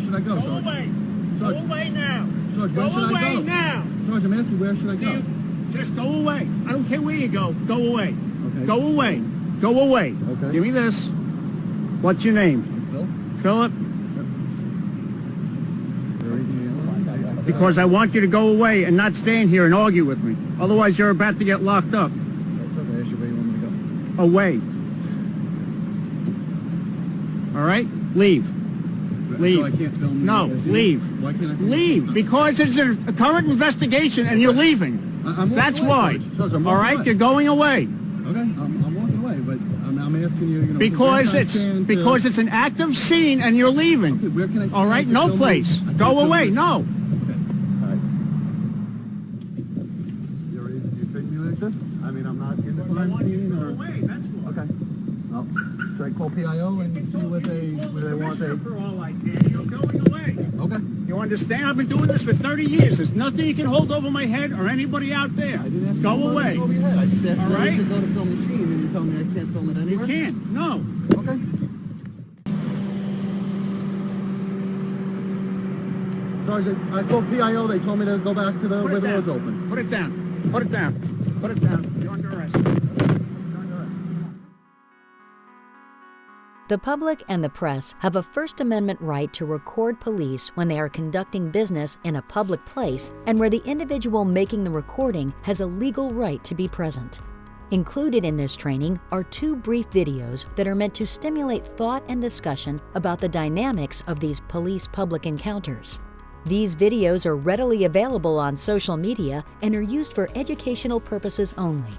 should I go, Go Sergeant? away. Go Sergeant. away now. Sergeant, Go where should I away go? now. Sergeant, I'm asking where should I go? Just go away. I don't care where you go. Go away. Okay. Go away. Go away. Okay. Give me this. What's your name? Phil? Philip? Because I want you to go away and not stand here and argue with me. Otherwise, you're about to get locked up. That's okay. Ask you where you want me to go. Away. All right? Leave. Leave. So I can't film No, leave. Why can't I film Leave, because it's a current investigation and you're leaving. I'm walking That's away, why. Sergeant, I'm All walking right? away. You're going away. Okay, I'm walking away, but I'm asking you, Because where can I stand it's an active scene and you're leaving. Okay, where can I stand All right? to No film place. I can't Go film away. this. No. Okay, all right. You treat me like this? I mean, I'm not in the crime scene or... away. That's why. Okay. Well, should I call PIO and see what they want? For all I care, you're going away. Okay. You understand? I've been doing this for 30 years. There's nothing you can hold over my head or anybody out there. I didn't ask Go you away. over your head. I just asked All where right? we could go to film the scene, and you tell me I can't film it You anywhere? can't. No. Okay. Sergeant, I called PIO. They told me to go back to Put where it the down. door's open. Put it down. Put it down. Put it down. You're under arrest. You're under arrest. The public and the press have a First Amendment right to record police when they are conducting business in a public place and where the individual making the recording has a legal right to be present. Included in this training are 2 brief videos that are meant to stimulate thought and discussion about the dynamics of these police-public encounters. These videos are readily available on social media and are used for educational purposes only.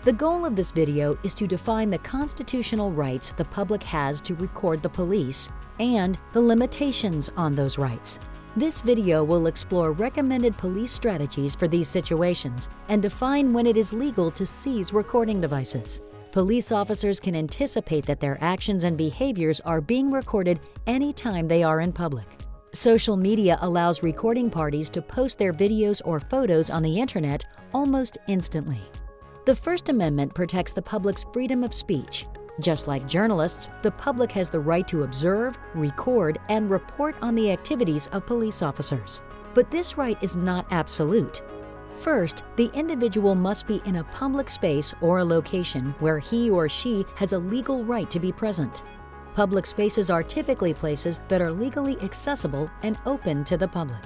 The goal of this video is to define the constitutional rights the public has to record the police and the limitations on those rights. This video will explore recommended police strategies for these situations and define when it is legal to seize recording devices. Police officers can anticipate that their actions and behaviors are being recorded anytime they are in public. Social media allows recording parties to post their videos or photos on the internet almost instantly. The First Amendment protects the public's freedom of speech. Just like journalists, the public has the right to observe, record, and report on the activities of police officers. But this right is not absolute. First, the individual must be in a public space or a location where he or she has a legal right to be present. Public spaces are typically places that are legally accessible and open to the public.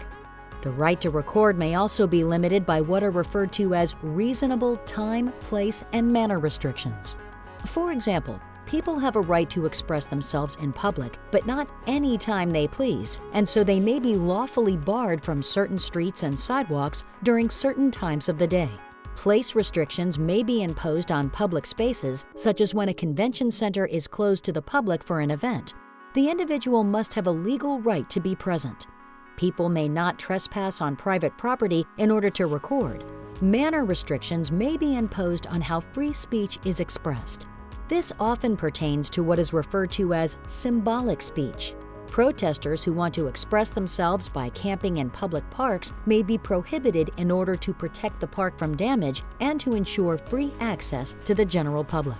The right to record may also be limited by what are referred to as reasonable time, place, and manner restrictions. For example, people have a right to express themselves in public, but not any time they please, and so they may be lawfully barred from certain streets and sidewalks during certain times of the day. Place restrictions may be imposed on public spaces, such as when a convention center is closed to the public for an event. The individual must have a legal right to be present. People may not trespass on private property in order to record. Manner restrictions may be imposed on how free speech is expressed. This often pertains to what is referred to as symbolic speech. Protesters who want to express themselves by camping in public parks may be prohibited in order to protect the park from damage and to ensure free access to the general public.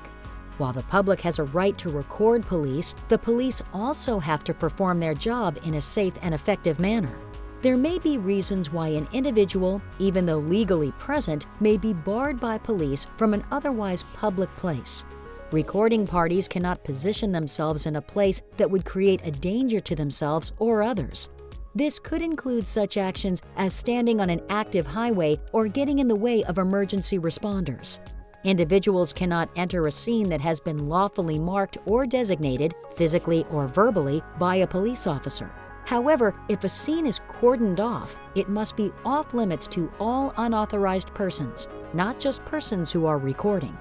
While the public has a right to record police, the police also have to perform their job in a safe and effective manner. There may be reasons why an individual, even though legally present, may be barred by police from an otherwise public place. Recording parties cannot position themselves in a place that would create a danger to themselves or others. This could include such actions as standing on an active highway or getting in the way of emergency responders. Individuals cannot enter a scene that has been lawfully marked or designated, physically or verbally, by a police officer. However, if a scene is cordoned off, it must be off limits to all unauthorized persons, not just persons who are recording.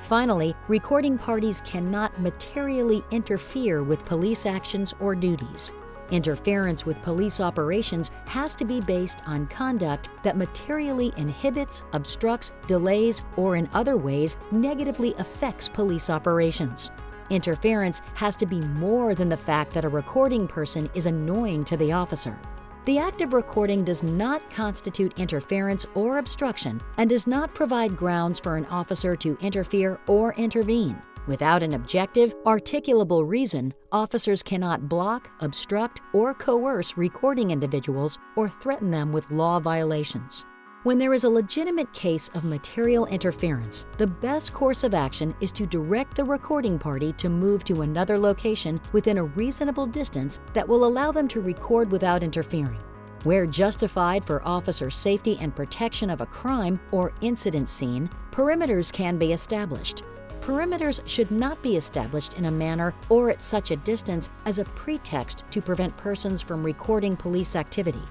Finally, recording parties cannot materially interfere with police actions or duties. Interference with police operations has to be based on conduct that materially inhibits, obstructs, delays, or in other ways negatively affects police operations. Interference has to be more than the fact that a recording person is annoying to the officer. The act of recording does not constitute interference or obstruction and does not provide grounds for an officer to interfere or intervene. Without an objective, articulable reason, officers cannot block, obstruct, or coerce recording individuals or threaten them with law violations. When there is a legitimate case of material interference, the best course of action is to direct the recording party to move to another location within a reasonable distance that will allow them to record without interfering. Where justified for officer safety and protection of a crime or incident scene, perimeters can be established. Perimeters should not be established in a manner or at such a distance as a pretext to prevent persons from recording police activity.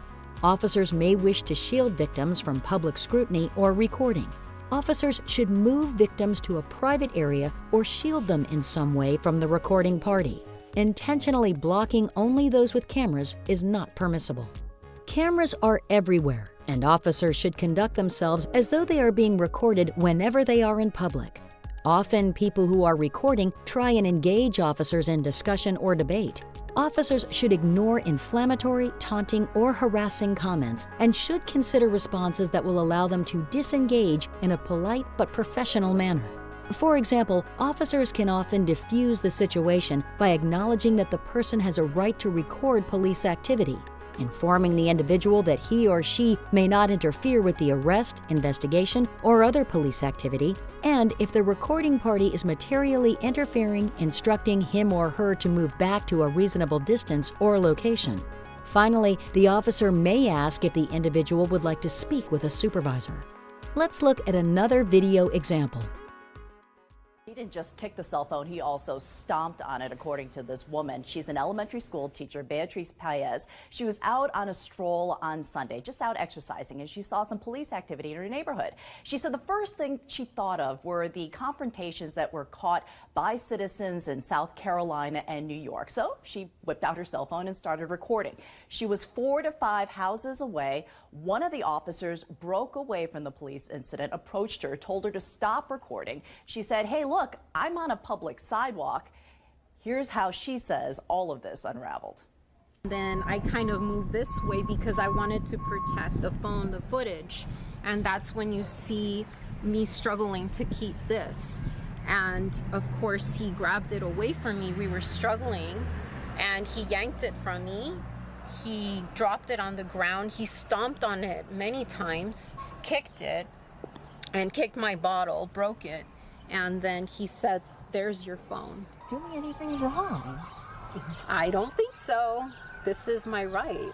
Officers may wish to shield victims from public scrutiny or recording. Officers should move victims to a private area or shield them in some way from the recording party. Intentionally blocking only those with cameras is not permissible. Cameras are everywhere, and officers should conduct themselves as though they are being recorded whenever they are in public. Often, people who are recording try and engage officers in discussion or debate. Officers should ignore inflammatory, taunting, or harassing comments and should consider responses that will allow them to disengage in a polite but professional manner. For example, officers can often diffuse the situation by acknowledging that the person has a right to record police activity, informing the individual that he or she may not interfere with the arrest, investigation, or other police activity, and if the recording party is materially interfering, instructing him or her to move back to a reasonable distance or location. Finally, the officer may ask if the individual would like to speak with a supervisor. Let's look at another video example. He didn't just kick the cell phone, he also stomped on it, according to this woman. She's an elementary school teacher, Beatrice Paez. She was out on a stroll on Sunday, just out exercising, and she saw some police activity in her neighborhood. She said the first thing she thought of were the confrontations that were caught by citizens in South Carolina and New York. So she whipped out her cell phone and started recording. She was 4 to 5 houses away. One of the officers broke away from the police incident, approached her, told her to stop recording. She said, "Hey, look, I'm on a public sidewalk." Here's how she says all of this unraveled. Then I kind of moved this way because I wanted to protect the phone, the footage. And that's when you see me struggling to keep this. And of course, he grabbed it away from me. We were struggling and he yanked it from me. He dropped it on the ground. He stomped on it many times, kicked it, and kicked my bottle, broke it. And then he said, "There's your phone." Doing anything wrong? I don't think so. This is my right.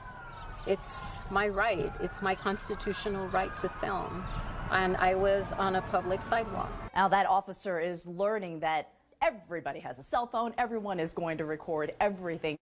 It's my right. It's my constitutional right to film. And I was on a public sidewalk. Now that officer is learning that everybody has a cell phone. Everyone is going to record everything.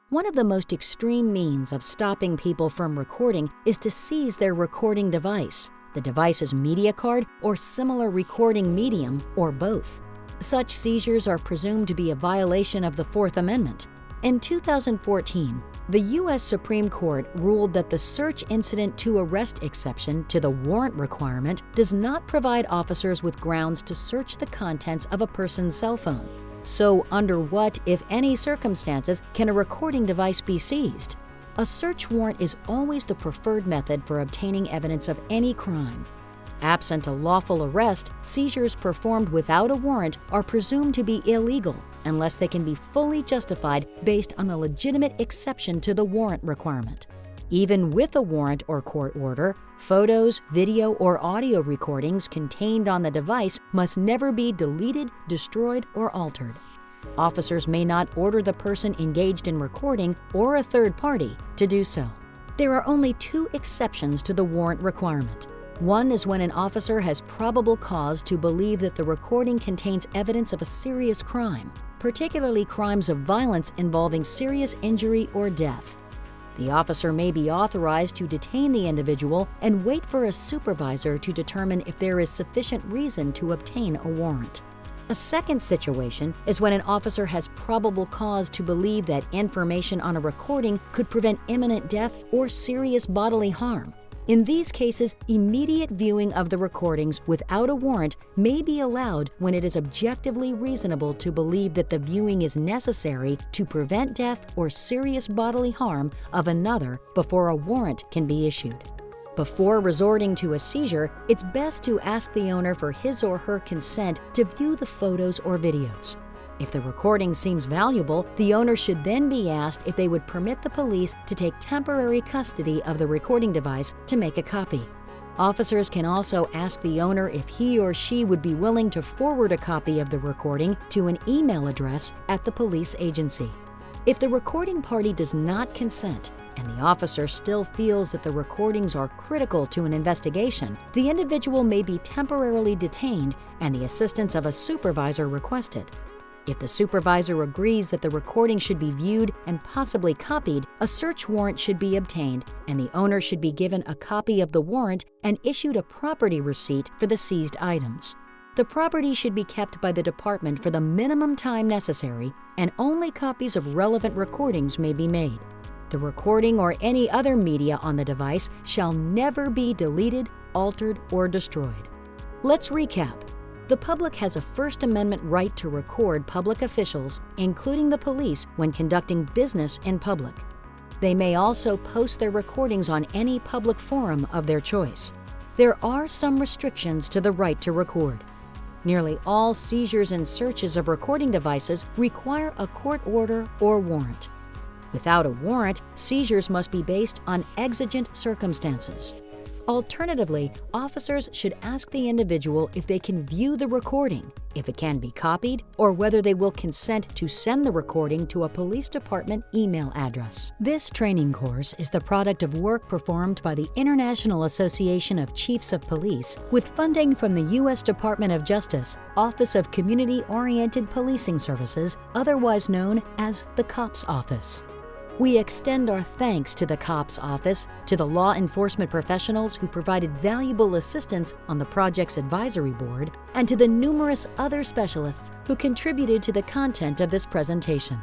One of the most extreme means of stopping people from recording is to seize their recording device, the device's media card or similar recording medium, or both. Such seizures are presumed to be a violation of the Fourth Amendment. In 2014, the U.S. Supreme Court ruled that the search incident to arrest exception to the warrant requirement does not provide officers with grounds to search the contents of a person's cell phone. So, under what, if any, circumstances can a recording device be seized? A search warrant is always the preferred method for obtaining evidence of any crime. Absent a lawful arrest, seizures performed without a warrant are presumed to be illegal unless they can be fully justified based on a legitimate exception to the warrant requirement. Even with a warrant or court order, photos, video, or audio recordings contained on the device must never be deleted, destroyed, or altered. Officers may not order the person engaged in recording or a third party to do so. There are only 2 exceptions to the warrant requirement. One is when an officer has probable cause to believe that the recording contains evidence of a serious crime, particularly crimes of violence involving serious injury or death. The officer may be authorized to detain the individual and wait for a supervisor to determine if there is sufficient reason to obtain a warrant. A second situation is when an officer has probable cause to believe that information on a recording could prevent imminent death or serious bodily harm. In these cases, immediate viewing of the recordings without a warrant may be allowed when it is objectively reasonable to believe that the viewing is necessary to prevent death or serious bodily harm of another before a warrant can be issued. Before resorting to a seizure, it's best to ask the owner for his or her consent to view the photos or videos. If the recording seems valuable, the owner should then be asked if they would permit the police to take temporary custody of the recording device to make a copy. Officers can also ask the owner if he or she would be willing to forward a copy of the recording to an email address at the police agency. If the recording party does not consent, and the officer still feels that the recordings are critical to an investigation, the individual may be temporarily detained and the assistance of a supervisor requested. If the supervisor agrees that the recording should be viewed and possibly copied, a search warrant should be obtained and the owner should be given a copy of the warrant and issued a property receipt for the seized items. The property should be kept by the department for the minimum time necessary, and only copies of relevant recordings may be made. The recording or any other media on the device shall never be deleted, altered, or destroyed. Let's recap. The public has a First Amendment right to record public officials, including the police, when conducting business in public. They may also post their recordings on any public forum of their choice. There are some restrictions to the right to record. Nearly all seizures and searches of recording devices require a court order or warrant. Without a warrant, seizures must be based on exigent circumstances. Alternatively, officers should ask the individual if they can view the recording, if it can be copied, or whether they will consent to send the recording to a police department email address. This training course is the product of work performed by the International Association of Chiefs of Police with funding from the U.S. Department of Justice, Office of Community-Oriented Policing Services, otherwise known as the COPS Office. We extend our thanks to the COPS Office, to the law enforcement professionals who provided valuable assistance on the project's advisory board, and to the numerous other specialists who contributed to the content of this presentation.